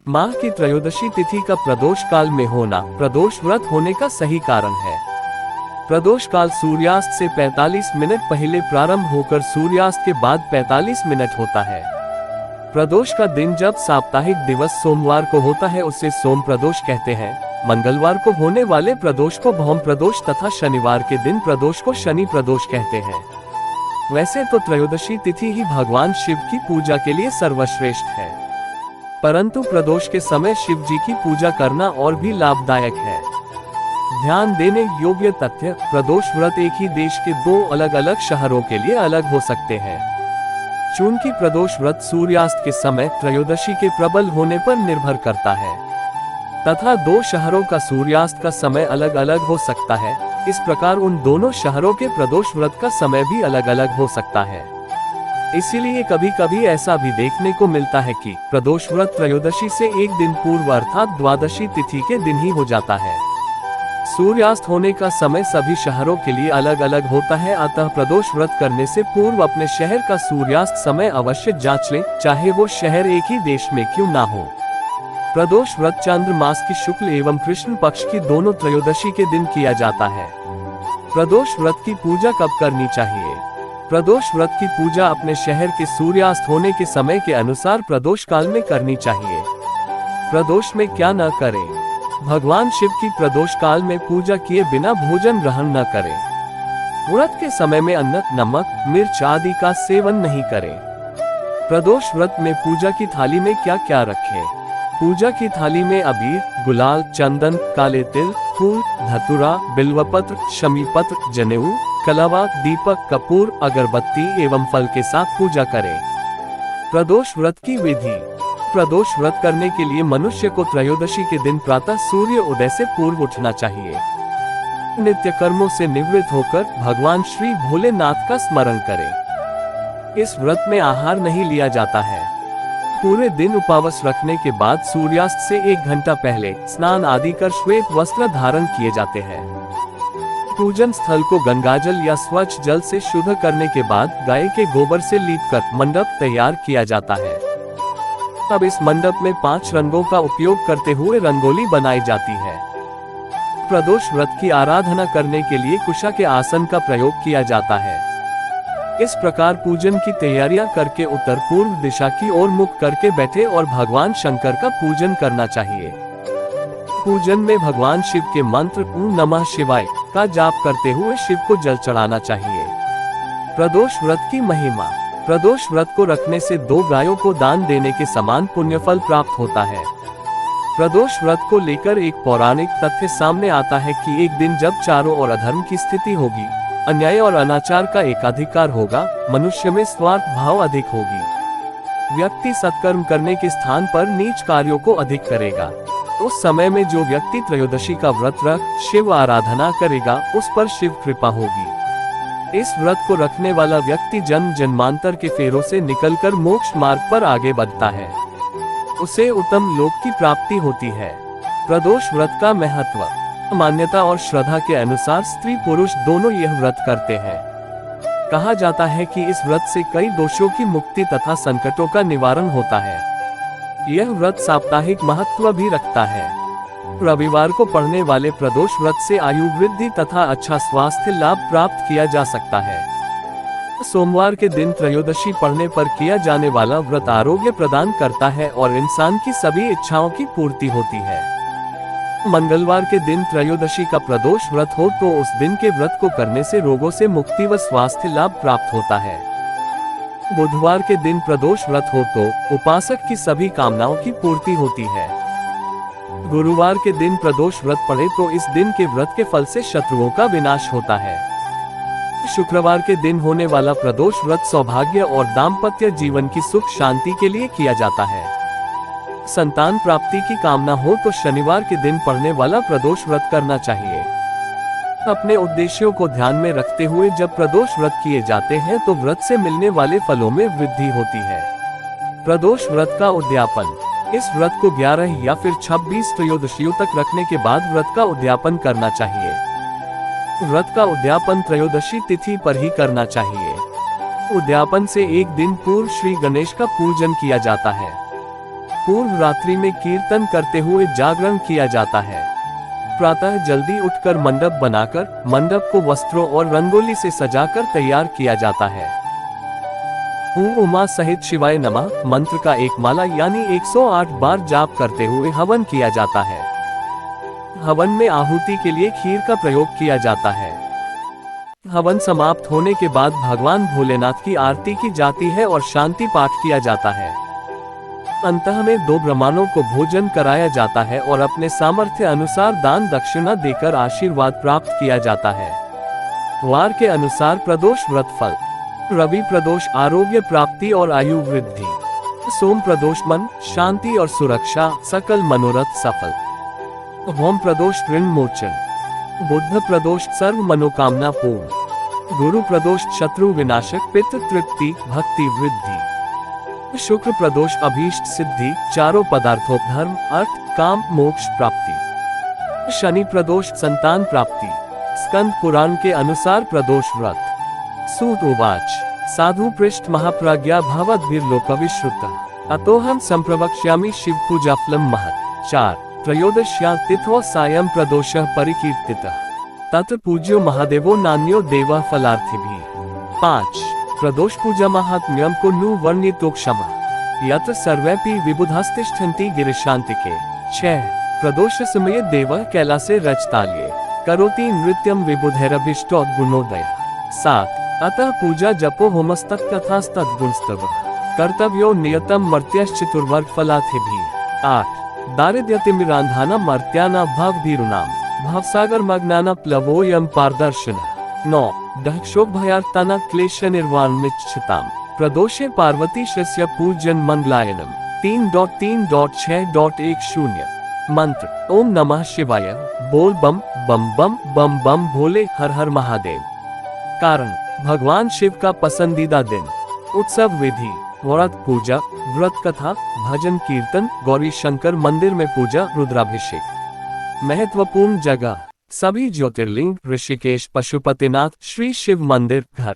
माह की त्रयोदशी तिथि का प्रदोष काल में होना प्रदोष व्रत होने का सही कारण है। प्रदोष काल सूर्यास्त से 45 मिनट पहले प्रारंभ होकर सूर्यास्त के बाद 45 मिनट होता है। प्रदोष का दिन जब साप्ताहिक दिवस सोमवार को होता है उसे सोम प्रदोष कहते हैं। मंगलवार को होने वाले प्रदोष को भौम प्रदोष तथा शनिवार के दिन प्रदोष को शनि प्रदोष कहते हैं। वैसे तो त्रयोदशी तिथि ही भगवान शिव की पूजा के लिए सर्वश्रेष्ठ है, परंतु प्रदोष के समय शिव जी की पूजा करना और भी लाभदायक है। ध्यान देने योग्य तथ्य, प्रदोष व्रत एक ही देश के दो अलग अलग शहरों के लिए अलग हो सकते हैं। चूंकि प्रदोष व्रत सूर्यास्त के समय त्रयोदशी के प्रबल होने पर निर्भर करता है तथा दो शहरों का सूर्यास्त का समय अलग अलग हो सकता है, इस प्रकार उन दोनों शहरों के प्रदोष व्रत का समय भी अलग अलग हो सकता है। इसीलिए कभी कभी ऐसा भी देखने को मिलता है कि प्रदोष व्रत त्रयोदशी से एक दिन पूर्व अर्थात द्वादशी तिथि के दिन ही हो जाता है। सूर्यास्त होने का समय सभी शहरों के लिए अलग अलग होता है, अतः प्रदोष व्रत करने से पूर्व अपने शहर का सूर्यास्त समय अवश्य जांच लें, चाहे वो शहर एक ही देश में क्यों ना हो। प्रदोष व्रत चांद्र मास की शुक्ल एवं कृष्ण पक्ष की दोनों त्रयोदशी के दिन किया जाता है। प्रदोष व्रत की पूजा कब करनी चाहिए? प्रदोष व्रत की पूजा अपने शहर के सूर्यास्त होने के समय के अनुसार प्रदोष काल में करनी चाहिए। प्रदोष में क्या न करें? भगवान शिव की प्रदोष काल में पूजा किए बिना भोजन ग्रहण न करें। व्रत के समय में अन्न, नमक, मिर्च आदि का सेवन नहीं करें। प्रदोष व्रत में पूजा की थाली में क्या क्या रखें? पूजा की थाली में अबीर, गुलाल, चंदन, काले तिल, फूल, धतूरा, बिल्वपत्र, शमीपत्र, जनेऊ, कलावा, दीपक, कपूर, अगरबत्ती एवं फल के साथ पूजा करें। प्रदोष व्रत की विधि। प्रदोष व्रत करने के लिए मनुष्य को त्रयोदशी के दिन प्रातः सूर्य उदय से पूर्व उठना चाहिए। नित्य कर्मों से निवृत्त होकर भगवान श्री भोलेनाथ का स्मरण करें। इस व्रत में आहार नहीं लिया जाता है। पूरे दिन उपवास रखने के बाद सूर्यास्त से 1 घंटा पहले स्नान आदि कर श्वेत वस्त्र धारण किए जाते हैं। पूजन स्थल को गंगाजल या स्वच्छ जल से शुद्ध करने के बाद गाय के गोबर से लीपकर मंडप तैयार किया जाता है। अब इस मंडप में 5 रंगों का उपयोग करते हुए रंगोली बनाई जाती है। प्रदोष व्रत की आराधना करने के लिए कुशा के आसन का प्रयोग किया जाता है। इस प्रकार पूजन की तैयारियां करके उत्तर पूर्व दिशा की ओर मुख करके बैठे और भगवान शंकर का पूजन करना चाहिए। पूजन में भगवान शिव के मंत्र ओम नमः शिवाय का जाप करते हुए शिव को जल चढ़ाना चाहिए। प्रदोष व्रत की महिमा। प्रदोष व्रत को रखने से 2 गायों को दान देने के समान पुण्यफल प्राप्त होता है। प्रदोष व्रत को लेकर एक पौराणिक तथ्य सामने आता है कि एक दिन जब चारों ओर अधर्म की स्थिति होगी, अन्याय और अनाचार का एकाधिकार होगा, मनुष्य में स्वार्थ भाव अधिक होगी, व्यक्ति सत्कर्म करने के स्थान पर नीच कार्यों को अधिक करेगा। उस समय में जो व्यक्ति त्रयोदशी का व्रत रख शिव आराधना करेगा, उस पर शिव कृपा होगी। इस व्रत को रखने वाला व्यक्ति जन्म जन्मांतर के फेरों से निकलकर मोक्ष मार्ग पर आगे बढ़ता है, उसे उत्तम लोक की प्राप्ति होती है। प्रदोष व्रत का महत्व। मान्यता और श्रद्धा के अनुसार स्त्री पुरुष दोनों यह व्रत करते हैं। कहा जाता है कि इस व्रत से कई दोषों की मुक्ति तथा संकटों का निवारण होता है। यह व्रत साप्ताहिक महत्व भी रखता है। रविवार को पढ़ने वाले प्रदोष व्रत से आयु वृद्धि तथा अच्छा स्वास्थ्य लाभ प्राप्त किया जा सकता है। सोमवार के दिन त्रयोदशी पढ़ने पर किया जाने वाला व्रत आरोग्य प्रदान करता है और इंसान की सभी इच्छाओं की पूर्ति होती है। मंगलवार के दिन त्रयोदशी का प्रदोष व्रत हो तो उस दिन के व्रत को करने से रोगों से मुक्ति व स्वास्थ्य लाभ प्राप्त होता है। बुधवार के दिन प्रदोष व्रत हो तो उपासक की सभी कामनाओं की पूर्ति होती है। गुरुवार के दिन प्रदोष व्रत पढ़े तो इस दिन के व्रत के फल से शत्रुओं का विनाश होता है। शुक्रवार के दिन होने वाला प्रदोष व्रत सौभाग्य और दाम्पत्य जीवन की सुख शांति के लिए किया जाता है। संतान प्राप्ति की कामना हो तो शनिवार के दिन पढ़ने वाला प्रदोष व्रत करना चाहिए। अपने उद्देश्यों को ध्यान में रखते हुए जब प्रदोष व्रत किए जाते हैं तो व्रत से मिलने वाले फलों में वृद्धि होती है। प्रदोष व्रत का उद्यापन। इस व्रत को 11 या फिर 26 त्रयोदशियों तक रखने के बाद व्रत का उद्यापन करना चाहिए। व्रत का उद्यापन त्रयोदशी तिथि पर ही करना चाहिए। उद्यापन से एक दिन पूर्व श्री गणेश का पूजन किया जाता है। पूर्व रात्रि में कीर्तन करते हुए जागरण किया जाता है। प्रातः जल्दी उठकर मंडप बनाकर मंडप को वस्त्रों और रंगोली से सजाकर तैयार किया जाता है। ओम उमा सहित शिवाय नमः मंत्र का एक माला यानी 108 बार जाप करते हुए हवन किया जाता है। हवन में आहुति के लिए खीर का प्रयोग किया जाता है। हवन समाप्त होने के बाद भगवान भोलेनाथ की आरती की जाती है और शांति पाठ किया जाता है। अंतः में 2 ब्राह्मणों को भोजन कराया जाता है और अपने सामर्थ्य अनुसार दान दक्षिणा देकर आशीर्वाद प्राप्त किया जाता है। वार के अनुसार प्रदोष व्रत फल। रवि प्रदोष आरोग्य प्राप्ति और आयु वृद्धि। सोम प्रदोष मन शांति और सुरक्षा सकल मनोरथ सफल। होम प्रदोष ऋण मोचन। बुध प्रदोष सर्व मनोकामना पूर्ण। गुरु प्रदोष शत्रु विनाशक पितृ तृप्ति भक्ति वृद्धि। शुक्र प्रदोष अभीष्ट सिद्धि चारों पदार्थों धर्म अर्थ काम मोक्ष प्राप्ति। शनि प्रदोष संतान प्राप्ति। स्कंद पुराण के अनुसार प्रदोष व्रत। सूत उवाच साधु पृष्ठ महाप्रज्ञा भवद्भिर्लोकविश्रुतः अतोहम संप्रवक्ष्यामि शिव पूजा फलम महत्। 4 त्रयोदश्या तिथो सायं प्रदोषः परिकीर्तितः तत्र पूज्यो महादेवो नान्यो देवः फलार्थिभिः। 5 प्रदोष पूजा महात्म्यम को नु वर्णितो क्षमः यत्र सर्वेपि विबुधास्तिष्ठन्ति गिरिशान्तिके। 6 प्रदोष समये देवः कैलासे रजताल्ये करोति नृत्यं विबुधैरभीष्टो गुणोदयः। 7 अतः पूजा जपो होमस्तत्कथास्तद्गुणस्तवः कर्तव्यो नियतम मर्त्यश्चतुर्वर्ग फलार्थिभिः। 8 दारिद्र्यतिमिरान्धानां मर्त्यानां भवभीरूणां भवसागर मग्नानां प्लवोऽयं पारदर्शनः। 9 दक्षोभयार्तानां क्लेशनिर्वाणमिच्छतां प्रदोषे पार्वती शस्य पूजन मंगलायनम। 3.3.6.10 मंत्र ओम नमः शिवाय बोल बम बम बम बम बम भोले हर हर महादेव। कारण भगवान शिव का पसंदीदा दिन। उत्सव विधि व्रत पूजा व्रत कथा भजन कीर्तन गौरी शंकर मंदिर में पूजा रुद्राभिषेक। महत्वपूर्ण जगह सभी ज्योतिर्लिंग ऋषिकेश पशुपतिनाथ श्री शिव मंदिर घर।